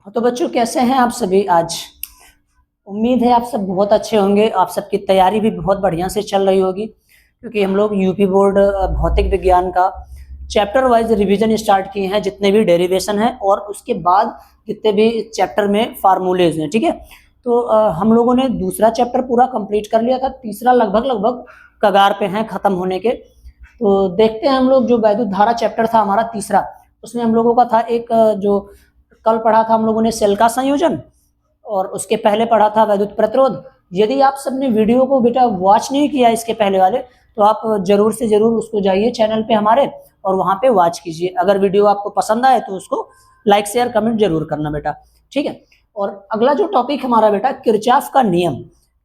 तो बच्चों कैसे हैं आप सभी आज। उम्मीद है आप सब बहुत अच्छे होंगे। आप सबकी तैयारी भी बहुत बढ़िया से चल रही होगी, क्योंकि हम लोग यूपी बोर्ड भौतिक विज्ञान का चैप्टर वाइज रिवीजन स्टार्ट किए हैं, जितने भी डेरिवेशन हैं और उसके बाद जितने भी चैप्टर में फार्मूलेज हैं। ठीक है, तो हम लोगों ने दूसरा चैप्टर पूरा कंप्लीट कर लिया था, तीसरा लगभग लगभग कगार पे हैं खत्म होने के। तो देखते हैं हम लोग, जो वैद्युत धारा चैप्टर था हमारा तीसरा, उसमें हम लोगों का था एक जो कल पढ़ा था हम लोगों ने सेल का संयोजन, और उसके पहले पढ़ा था वैद्युत प्रतिरोध। यदि आप सबने वीडियो को बेटा वॉच नहीं किया इसके पहले वाले, तो आप जरूर से जरूर उसको जाइए चैनल पे हमारे और वहां पे वॉच कीजिए। अगर वीडियो आपको पसंद आए तो उसको लाइक शेयर कमेंट जरूर करना बेटा। ठीक है, और अगला जो टॉपिक हमारा बेटा किरचॉफ का नियम।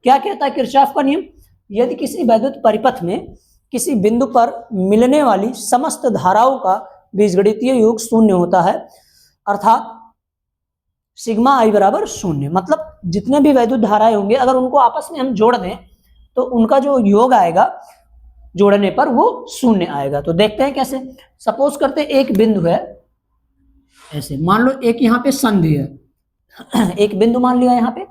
क्या कहता है किरचॉफ का नियम? यदि किसी वैद्युत परिपथ में किसी बिंदु पर मिलने वाली समस्त धाराओं का बीजगणितीय योग शून्य होता है, अर्थात सिग्मा आई बराबर शून्य, मतलब जितने भी वैद्युत धाराएं होंगे अगर उनको आपस में हम जोड़ दें तो उनका जो योग आएगा जोड़ने पर वो शून्य आएगा। तो देखते हैं कैसे। सपोज करते एक बिंदु है ऐसे, मान लो एक यहाँ पे संधि है एक बिंदु मान लिया यहाँ पे,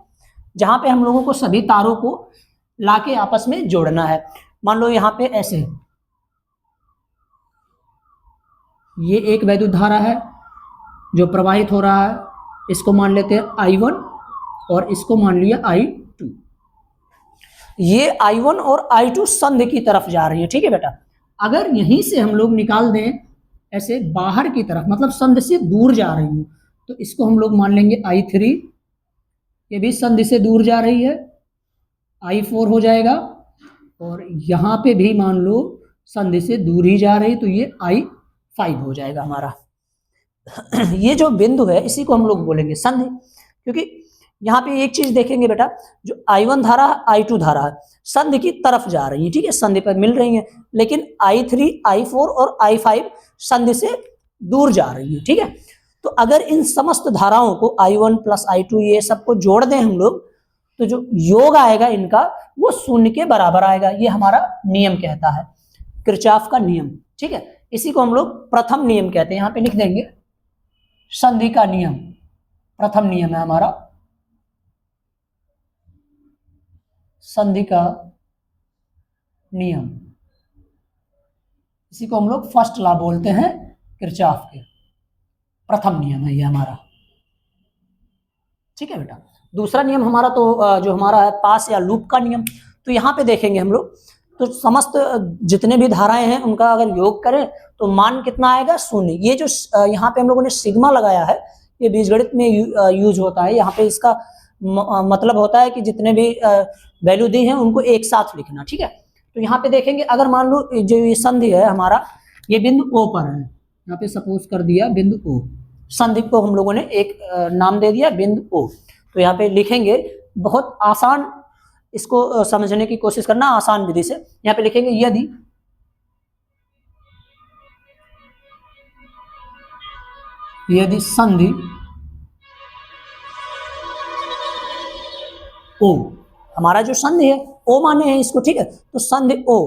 जहां पे हम लोगों को सभी तारों को लाके आपस में जोड़ना है। मान लो यहाँ पे ऐसे, ये एक वैद्युत धारा है जो प्रवाहित हो रहा है, इसको मान लेते हैं I1 और इसको मान लिया I2। ये I1 और I2 संधि की तरफ जा रही है। ठीक है बेटा, अगर यहीं से हम लोग निकाल दें ऐसे बाहर की तरफ, मतलब संधि से दूर जा रही है, तो इसको हम लोग मान लेंगे I3। ये भी संधि से दूर जा रही है, I4 हो जाएगा। और यहाँ पे भी मान लो संधि से दूर ही जा रही, तो ये I5 हो जाएगा हमारा। ये जो बिंदु है इसी को हम लोग बोलेंगे संधि, क्योंकि यहाँ पे एक चीज देखेंगे बेटा, जो I1 धारा I2 धारा है संधि की तरफ जा रही है। ठीक है, संधि पर मिल रही है, लेकिन I3 I4 और I5 संधि से दूर जा रही है। ठीक है, तो अगर इन समस्त धाराओं को I1 प्लस I2 ये सबको जोड़ दें हम लोग, तो जो योग आएगा इनका वो शून्य के बराबर आएगा। ये हमारा नियम कहता है, किरचॉफ का नियम। ठीक है, इसी को हम लोग प्रथम नियम कहते हैं। यहाँ पे लिख देंगे संधि का नियम, प्रथम नियम है हमारा संधि का नियम। इसी को हम लोग फर्स्ट लॉ बोलते हैं किरचॉफ के, प्रथम नियम है ये हमारा। ठीक है बेटा, दूसरा नियम हमारा तो जो हमारा है पास या लूप का नियम। तो यहाँ पे देखेंगे हम लोग, तो समस्त जितने भी धाराएं हैं उनका अगर योग करें तो मान कितना आएगा? शून्य। ये जो यहाँ पे हम लोगों ने सिग्मा लगाया है, ये बीजगणित में यूज होता है। यहाँ पे इसका मतलब होता है कि जितने भी वैल्यू दी हैं उनको एक साथ लिखना। ठीक है, तो यहाँ पे देखेंगे अगर मान लो जो ये संधि है हमारा, ये बिंदु ओ पर है, यहाँ पे सपोज कर दिया बिंदु ओ, संधि को हम लोगों ने एक नाम दे दिया बिंदु ओ। तो यहाँ पे लिखेंगे बहुत आसान, इसको समझने की कोशिश करना आसान विधि से। यहाँ पे लिखेंगे यदि संधि ओ, हमारा जो संधि है ओ माने हैं इसको। ठीक है, तो संधि ओ,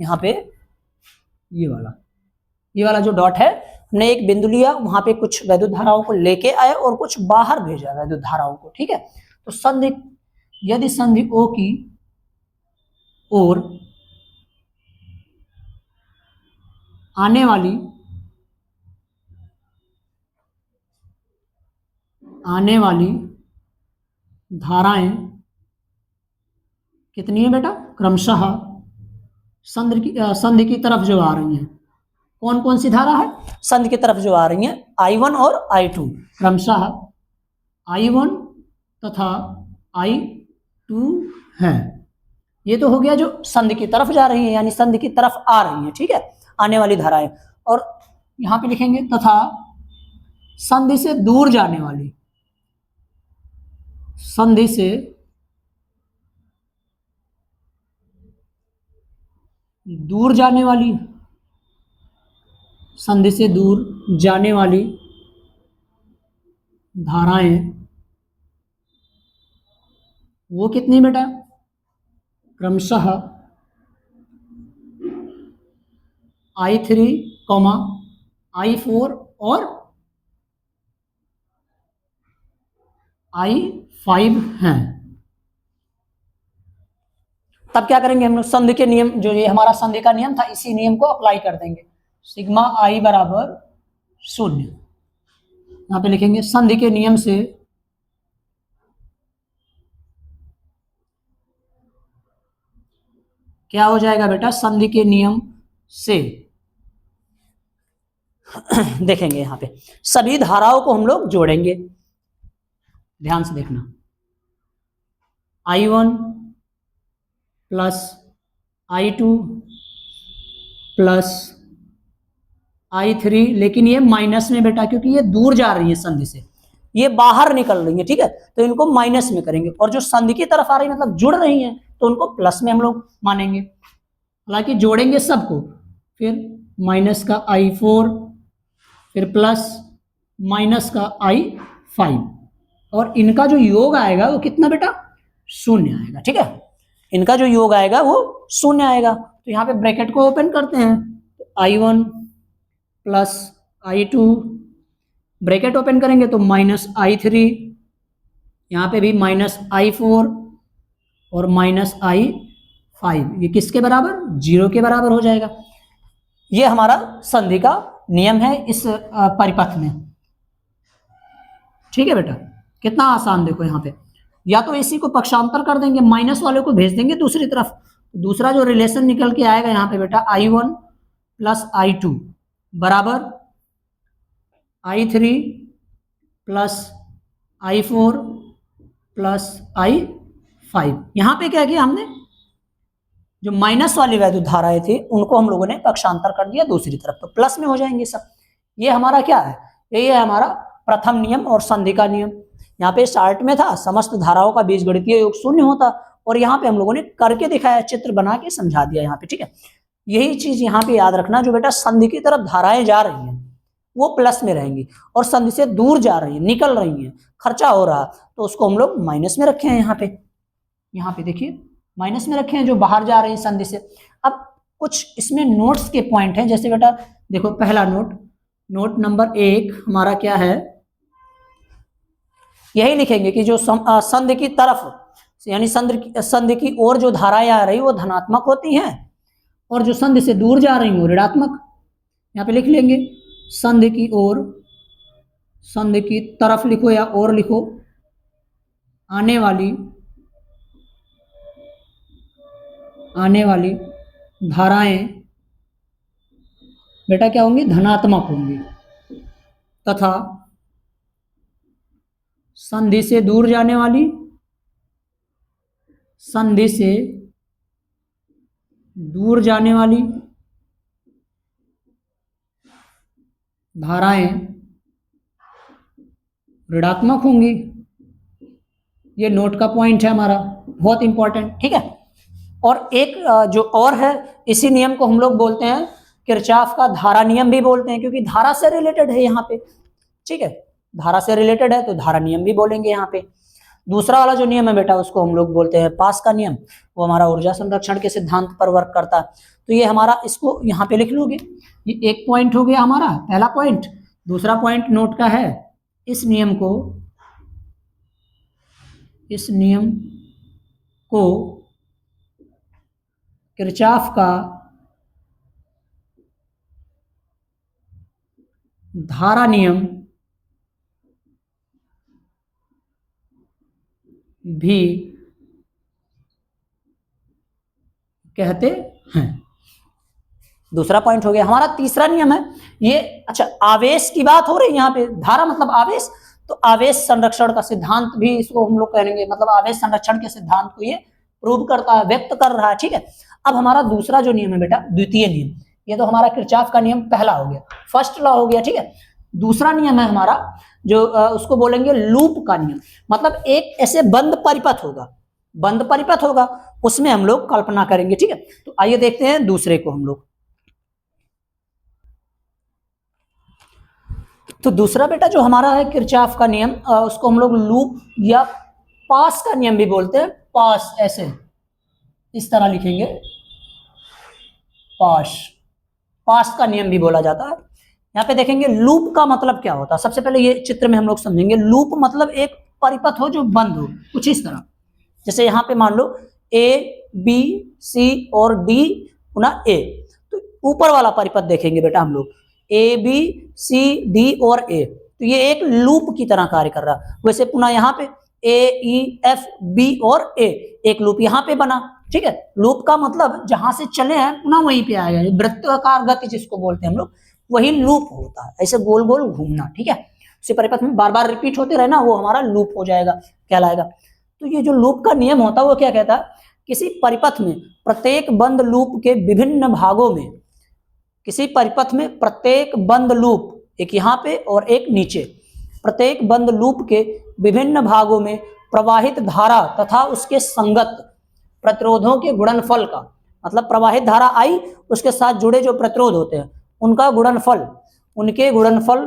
यहाँ पे ये वाला जो डॉट है, हमने एक बिंदु लिया, वहां पे कुछ वैद्युत धाराओं को लेके आए और कुछ बाहर भेजा वैद्युत धाराओं को। ठीक है, तो संधि, यदि संधि ओ की ओर आने वाली धाराएं कितनी है बेटा? क्रमशः संधि की तरफ जो आ रही हैं, कौन कौन सी धारा है? संधि की तरफ जो आ रही हैं I1 और I2, क्रमशः I1 तथा I2 है। ये तो हो गया जो संधि की तरफ जा रही है, यानी संधि की तरफ आ रही है। ठीक है, आने वाली धाराएं। और यहां पे लिखेंगे तथा संधि से दूर जाने वाली, संधि से दूर जाने वाली, संधि से दूर जाने वाली धाराएं वो कितनी बेटा? क्रमशः I3, I4 और I5 हैं। तब क्या करेंगे हम लोग, संधि के नियम, जो ये हमारा संधि का नियम था, इसी नियम को अप्लाई कर देंगे। सिग्मा I बराबर 0, यहां पे लिखेंगे संधि के नियम से क्या हो जाएगा बेटा, संधि के नियम से देखेंगे यहां पे सभी धाराओं को हम लोग जोड़ेंगे, ध्यान से देखना। I1 plus I2 plus I3, लेकिन ये माइनस में बेटा, क्योंकि ये दूर जा रही है संधि से, ये बाहर निकल रही है, ठीक है, तो इनको माइनस में करेंगे। और जो संधि की तरफ आ रही है मतलब जुड़ रही है, तो उनको प्लस में हम लोग मानेंगे। हालांकि जोड़ेंगे सबको, फिर माइनस का I4, फिर प्लस माइनस का I5, और इनका जो योग आएगा वो कितना बेटा, 0 आएगा, ठीक है। इनका जो योग आएगा वो 0 आएगा। तो यहाँ पे ब्रैकेट को ओपन करते हैं, तो I1 plus I2, bracket open करेंगे तो माइनस I3, यहाँ पे भी माइनस I4 और माइनस I5, ये किसके बराबर, 0 के बराबर हो जाएगा। ये हमारा संधि का नियम है इस परिपथ में, ठीक है बेटा। कितना आसान, देखो यहाँ पे या तो इसी को पक्षांतर कर देंगे, माइनस वाले को भेज देंगे दूसरी तरफ, दूसरा जो रिलेशन निकल के आएगा यहाँ पे बेटा, I1 प्लस I2 बराबर I3 plus I4 plus I5। यहाँ पे क्या किया हमने, जो माइनस वाली वैद्युत धाराएं थी उनको हम लोगों ने पक्षांतर कर दिया दूसरी तरफ, तो प्लस में हो जाएंगे सब। ये हमारा क्या है, ये हमारा प्रथम नियम और संधि का नियम। यहाँ पे चार्ट में था समस्त धाराओं का बीजगणितीय योग 0 होता, और यहाँ पे हम लोगों ने करके दिखाया, चित्र बना के समझा दिया यहाँ पे, ठीक है। यही चीज यहाँ पे याद रखना, जो बेटा संधि की तरफ धाराएं जा रही हैं वो प्लस में रहेंगी, और संधि से दूर जा रही है, निकल रही है, खर्चा हो रहा, तो उसको हम लोग माइनस में रखे हैं। यहाँ पे देखिए माइनस में रखे हैं जो बाहर जा रहे हैं संधि से। अब कुछ इसमें नोट्स के पॉइंट हैं, जैसे बेटा देखो, पहला नोट नंबर 1 हमारा क्या है, यही लिखेंगे कि जो संधि की तरफ यानी संधि की ओर जो धाराएं आ रही वो धनात्मक होती हैं, और जो संधि से दूर जा रही वो ऋणात्मक। यहाँ पे लिख लेंगे संधि की ओर, संधि की तरफ लिखो या ओर लिखो, आने वाली धाराएं बेटा क्या होंगी, धनात्मक होंगी, तथा संधि से दूर जाने वाली, संधि से दूर जाने वाली धाराएं ऋणात्मक होंगी। ये नोट का पॉइंट है हमारा, बहुत इंपॉर्टेंट, ठीक है। और एक जो और है, इसी नियम को हम लोग बोलते हैं किरचॉफ का धारा नियम भी बोलते हैं, क्योंकि धारा से रिलेटेड है यहाँ पे, ठीक है, धारा से रिलेटेड है तो धारा नियम भी बोलेंगे यहाँ पे। दूसरा वाला जो नियम है बेटा उसको हम लोग बोलते हैं पास का नियम, वो हमारा ऊर्जा संरक्षण के सिद्धांत पर वर्क करता है। तो ये हमारा, इसको यहाँ पे लिख लोगे, ये एक पॉइंट हो गया हमारा, पहला पॉइंट। दूसरा पॉइंट नोट का है, इस नियम को किरचॉफ का धारा नियम भी कहते हैं। दूसरा पॉइंट हो गया हमारा। तीसरा नियम है ये, अच्छा आवेश की बात हो रही है यहाँ पे, धारा मतलब आवेश, तो आवेश संरक्षण का सिद्धांत भी इसको हम लोग कहेंगे, मतलब आवेश संरक्षण के सिद्धांत को ये प्रूव करता है, व्यक्त कर रहा है, ठीक है। अब हमारा दूसरा जो नियम है बेटा, द्वितीय नियम, ये तो हमारा किरचॉफ का नियम पहला हो गया, फर्स्ट लॉ हो गया, ठीक है। दूसरा नियम है हमारा जो उसको बोलेंगे लूप का नियम, मतलब एक ऐसे बंद परिपथ होगा, उसमें हम लोग कल्पना करेंगे, ठीक है। तो आइए देखते हैं दूसरे को हम लोग। तो दूसरा बेटा जो हमारा है किरचॉफ का नियम, उसको हम लोग लूप या पास का नियम भी बोलते हैं। पास ऐसे इस तरह लिखेंगे, पास का नियम भी बोला जाता है। यहाँ पे देखेंगे लूप का मतलब क्या होता है। सबसे पहले ये चित्र में हम लोग समझेंगे, लूप मतलब एक परिपथ हो जो बंद हो, कुछ इस तरह। जैसे यहाँ पे मान लो ए बी सी और डी पुनः ए, तो ऊपर वाला परिपथ देखेंगे बेटा हम लोग, ए बी सी डी और ए, तो ये एक लूप की तरह कार्य कर रहा। वैसे पुनः यहाँ पे ए ई एफ बी और ए, एक लूप यहाँ पे बना। ठीक है, लूप का मतलब जहां से चले हैं पुनः वहीं पे आएगा, वृत्ताकार गति जिसको बोलते हैं हम लोग, वही लूप होता है, ऐसे गोल गोल घूमना। ठीक है, उसी परिपथ में बार बार रिपीट होते रहना, वो हमारा लूप हो जाएगा, कहलाएगा। तो ये जो लूप का नियम होता है वो क्या कहता है, किसी परिपथ में प्रत्येक बंद लूप के विभिन्न भागों में, किसी परिपथ में प्रत्येक बंद लूप, एक यहाँ पे और एक नीचे, प्रत्येक बंद लूप के विभिन्न भागों में प्रवाहित धारा तथा उसके संगत प्रतिरोधों के गुणनफल का, मतलब प्रवाहित धारा आई, उसके साथ जुड़े जो प्रतिरोध होते हैं उनका गुणनफल, उनके गुणनफल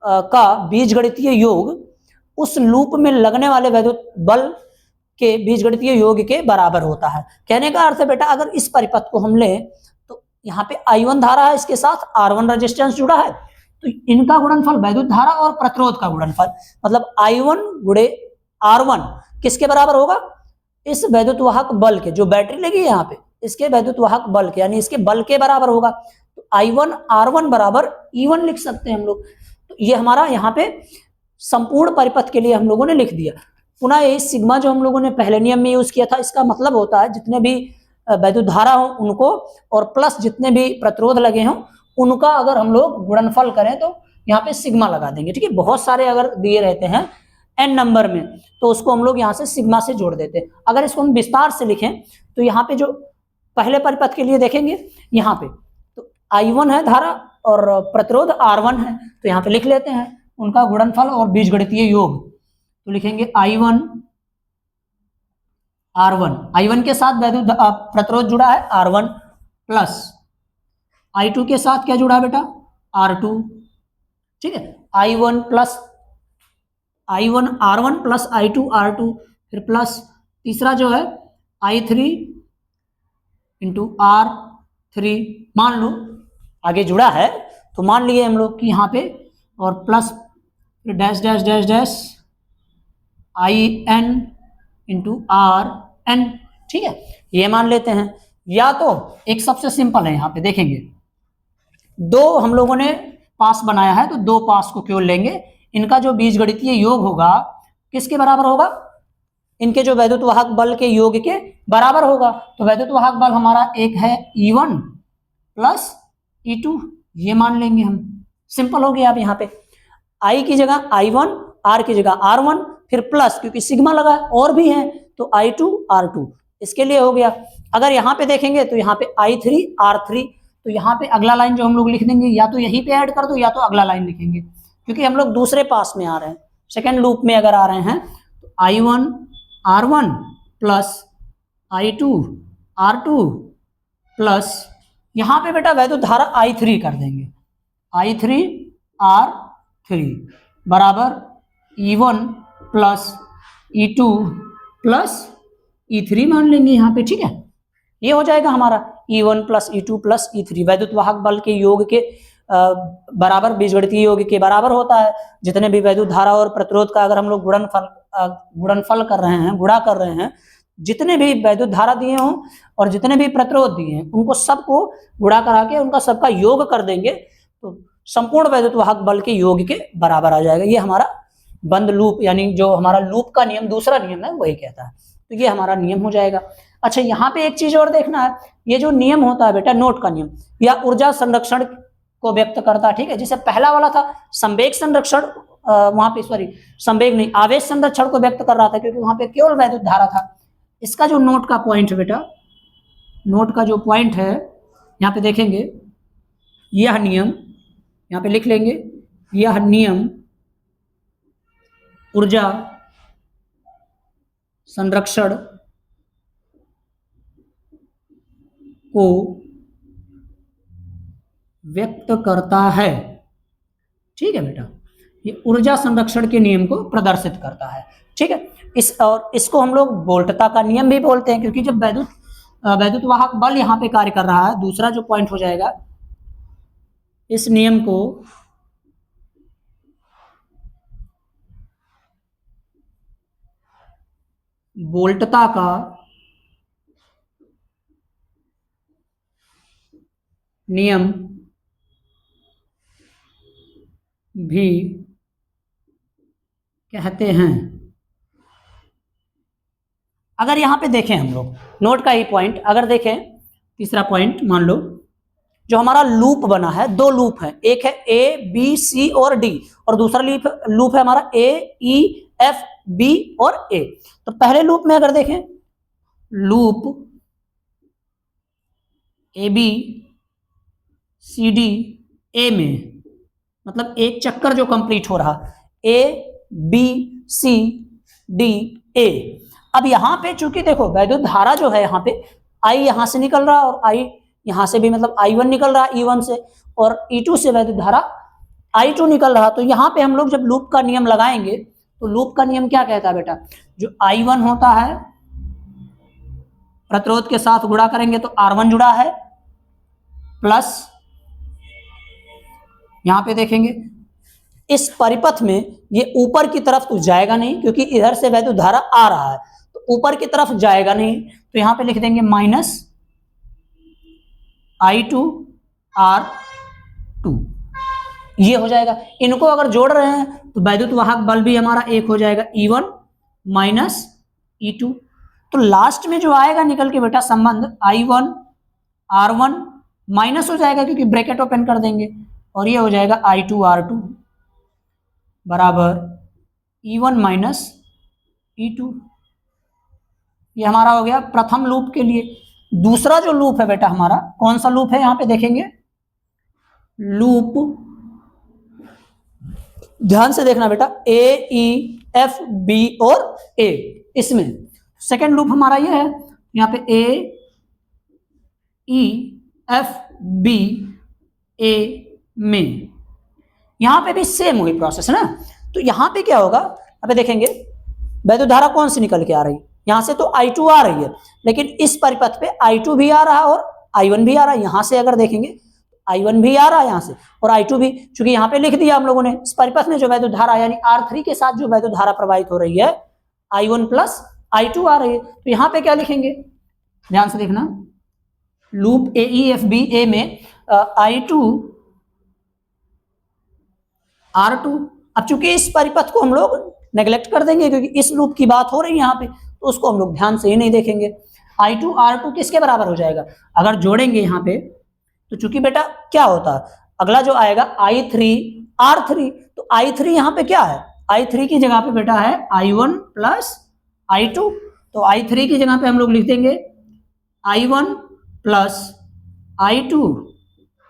का बीजगणितीय योग उस लूप में लगने वाले वैद्युत बल के बीजगणितीय योग के बराबर होता है। कहने का अर्थ है बेटा, अगर इस परिपथ को हम लें तो यहाँ पे I1 धारा है, इसके साथ R1 रेजिस्टेंस जुड़ा है, तो इनका गुणनफल वैद्युत धारा और प्रतिरोध का गुणनफल, मतलब I1 गुणे R1 किसके बराबर होगा, इस वैद्युत वाहक बल के, जो बैटरी लगी है यहाँ पे, इसके वैद्युत वाहक बल के, यानी इसके बल के बराबर होगा। तो I1 R1 बराबर E1 लिख सकते हैं हम लोग। तो ये हमारा यहाँ पे संपूर्ण परिपथ के लिए हम लोगों ने लिख दिया। पुनः ये सिग्मा जो हम लोगों ने पहले नियम में यूज किया था, इसका मतलब होता है जितने भी वैद्युत धारा हो उनको और प्लस जितने भी प्रतिरोध लगे हों उनका अगर हम लोग गुणनफल करें तो यहाँ पे सिग्मा लगा देंगे। ठीक है, बहुत सारे अगर दिए रहते हैं n नंबर में तो उसको हम लोग यहाँ से सिग्मा से जोड़ देते हैं। अगर इसको हम विस्तार से लिखें तो यहाँ पे जो पहले परिपथ के लिए देखेंगे, यहाँ पे तो I1 है धारा और प्रतिरोध R1 है, तो यहाँ पे लिख लेते हैं उनका गुणनफल और बीजगणितीय योग। तो लिखेंगे I1 R1, I1 के साथ वैद्युत प्रतिरोध जुड़ा है R1 प्लस I2 के साथ क्या जुड़ा बेटा R2। ठीक है, I1 plus I1 R1 plus I2 R2, फिर प्लस तीसरा जो है I3 इंटू R3, मान लो आगे जुड़ा है तो मान लिए हम लोग कि यहाँ पे, और plus dash dash dash dash IN into RN। ठीक है, ये मान लेते हैं। या तो एक सबसे सिंपल है, यहाँ पे देखेंगे दो हम लोगों ने पास बनाया है तो दो पास को केवल लेंगे, इनका जो बीजगणितीय योग होगा किसके बराबर होगा, इनके जो वैद्युत वाहक बल के योग के बराबर होगा। तो वैद्युत वाहक बल हमारा एक है E1 प्लस E2, ये मान लेंगे हम। सिंपल हो गया। अब यहाँ पे I की जगह I1, R की जगह R1, फिर प्लस क्योंकि सिग्मा लगा और भी है तो I2 R2, इसके लिए हो गया। अगर यहाँ पे देखेंगे तो यहाँ पे I3 R3, तो यहाँ पे अगला लाइन जो हम लोग लिख देंगे या तो यहीं पे ऐड कर दो या तो अगला लाइन लिखेंगे, क्योंकि हम लोग दूसरे पास में आ रहे हैं, सेकेंड लूप में अगर आ रहे हैं तो I1 R1 plus I2 R2 plus यहाँ पे बेटा वैद्युत धारा I3 कर देंगे, I3 R3 बराबर E1 plus E2 plus E3 मान लेंगे यहाँ पे। ठीक है, ये हो जाएगा हमारा E1 plus E2 plus E3, वैद्युत वाहक बल के योग के बराबर, बीजगणितीय योग के बराबर होता है। जितने भी वैद्युत धारा और प्रतिरोध का अगर हम लोग गुणनफल कर रहे हैं, गुणा कर रहे हैं, जितने भी वैद्युत धारा दिए हों और जितने भी प्रतिरोध दिए हैं उनको सबको गुणा करा के उनका सबका योग कर देंगे तो संपूर्ण वैद्युत वाहक बल के योग के बराबर आ जाएगा। ये हमारा बंद लूप, यानी जो हमारा लूप का नियम दूसरा नियम है वही कहता है, तो ये हमारा नियम हो जाएगा। अच्छा, यहाँ पे एक चीज और देखना है, ये जो नियम होता है बेटा नोट का नियम, या ऊर्जा संरक्षण को व्यक्त करता है। ठीक है, जैसे पहला वाला था संवेग संरक्षण, वहां पे सॉरी संवेग नहीं, आवेश संरक्षण को व्यक्त कर रहा था क्योंकि वहां पे केवल वैद्युत धारा था। इसका जो नोट का पॉइंट है बेटा, नोट का जो पॉइंट है यहाँ पे देखेंगे, यह नियम यहाँ पे लिख लेंगे, यह नियम ऊर्जा संरक्षण को व्यक्त करता है। ठीक है बेटा, ये ऊर्जा संरक्षण के नियम को प्रदर्शित करता है। ठीक है, इसको हम लोग वोल्टता का नियम भी बोलते हैं, क्योंकि जब वैद्युत वाहक बल यहाँ पे कार्य कर रहा है, दूसरा जो पॉइंट हो जाएगा, इस नियम को वोल्टता का नियम भी कहते हैं। अगर यहां पे देखें हम लोग, नोट का ही पॉइंट अगर देखें, तीसरा पॉइंट मान लो जो हमारा लूप बना है, दो लूप है, एक है ए बी सी और डी, और दूसरा लूप है हमारा ए ई एफ बी और ए। तो पहले लूप में अगर देखें, loop A B C D A में, मतलब एक चक्कर जो कंप्लीट हो रहा, ए बी सी डी ए। अब यहां पे चूंकि देखो वैद्युत धारा जो है यहाँ पे आई यहां से निकल रहा और आई यहां से भी, मतलब I1 निकल रहा E1 से, और E2 से वैद्युत धारा I2 निकल रहा। तो यहाँ पे हम लोग जब लूप का नियम लगाएंगे तो लूप का नियम क्या कहता है बेटा, जो I1 होता है प्रतिरोध के साथ गुणा करेंगे तो R1 जुड़ा है, प्लस यहां पे देखेंगे इस परिपथ में ये ऊपर की तरफ तो जाएगा नहीं, क्योंकि इधर से वैद्युत धारा आ रहा है तो ऊपर की तरफ जाएगा नहीं, तो यहां पे लिख देंगे माइनस I2 R2, ये हो जाएगा। इनको अगर जोड़ रहे हैं तो वैद्युत वाहक बल भी हमारा एक हो जाएगा, E1 माइनस E2। तो लास्ट में जो आएगा निकल के बेटा संबंध I1 R1 माइनस हो जाएगा, क्योंकि ब्रैकेट ओपन कर देंगे, और ये हो जाएगा I2 R2 बराबर E1 माइनस E2। ये हमारा हो गया प्रथम लूप के लिए। दूसरा जो लूप है बेटा हमारा, कौन सा लूप है यहां पे देखेंगे, लूप ध्यान से देखना बेटा, ए ई एफ बी और ए, इसमें सेकेंड लूप हमारा ये है, यहां पे ए ई एफ बी ए में, यहां पे भी सेम हुई प्रोसेस है ना। तो यहां पे क्या होगा, अबे देखेंगे वैद्युत धारा कौन सी निकल के आ रही, यहां से तो I2 आ रही है, लेकिन इस परिपथ पे I2 भी आ रहा है और I1 भी आ रहा है। यहां से अगर देखेंगे I1 भी आ रहा है यहां से, और I2 भी, चूंकि यहां पे लिख दिया हम लोगों ने, इस परिपथ में जो वैद्युत धारा यानी R3 के साथ जो वैद्युत धारा प्रवाहित हो रही है I1 प्लस I2 आ रही है, तो यहां पे क्या लिखेंगे, ध्यान से देखना, loop A E F B A में I2 R2। अब चूंकि इस परिपथ को हम लोग नेग्लेक्ट कर देंगे, क्योंकि इस लूप की बात हो रही है यहाँ पे, तो उसको हम लोग ध्यान से ही नहीं देखेंगे। I2 R2 किसके बराबर हो जाएगा, अगर जोड़ेंगे यहाँ पे, तो चूंकि बेटा क्या होता है, अगला जो आएगा I3 R3, तो I3 यहाँ पे क्या है, I3 की जगह पे बेटा है I1 प्लस I2, तो I3 की जगह पे हम लोग लिख देंगे I1 प्लस I2,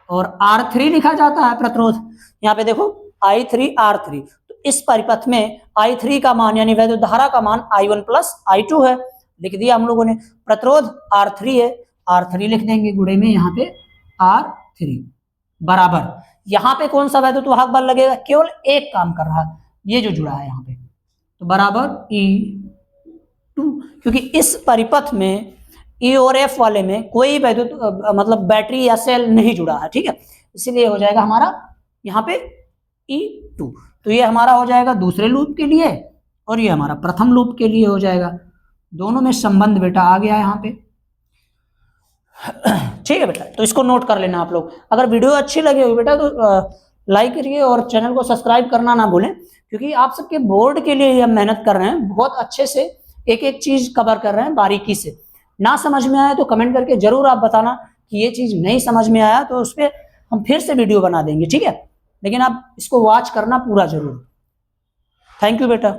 और R3 लिखा जाता है प्रतिरोध, यहाँ पे देखो I3 R3। तो इस परिपथ में I3 का मान यानी वैद्युत धारा का मान I1 प्लस I2 है, लिख दिया हम लोगों ने। प्रतिरोध R3 है, R3 लिख देंगे गुणे में यहाँ पे R3 बराबर, यहाँ पे कौन सा वैद्युत वाहक बल लगेगा, केवल एक काम कर रहा है, ये जो जुड़ा है यहाँ पे, तो बराबर E2, क्योंकि इस परिपथ में E और F वाले में कोई वैद्युत मतलब बैटरी या सेल नहीं जुड़ा है, ठीक है, इसीलिए हो जाएगा हमारा यहाँ पे E2। तो ये हमारा हो जाएगा दूसरे लूप के लिए, और ये हमारा प्रथम लूप के लिए हो जाएगा। दोनों में संबंध बेटा आ गया यहाँ पे, ठीक है बेटा। तो इसको नोट कर लेना आप लोग। अगर वीडियो अच्छी लगी होगी बेटा तो लाइक करिए और चैनल को सब्सक्राइब करना ना भूलें, क्योंकि आप सबके बोर्ड के लिए हम मेहनत कर रहे हैं, बहुत अच्छे से एक एक चीज कवर कर रहे हैं बारीकी से। ना समझ में आया तो कमेंट करके जरूर आप बताना कि ये चीज नहीं समझ में आया, तो उस पर हम फिर से वीडियो बना देंगे, ठीक है। लेकिन आप इसको वॉच करना पूरा जरूर। थैंक यू बेटा।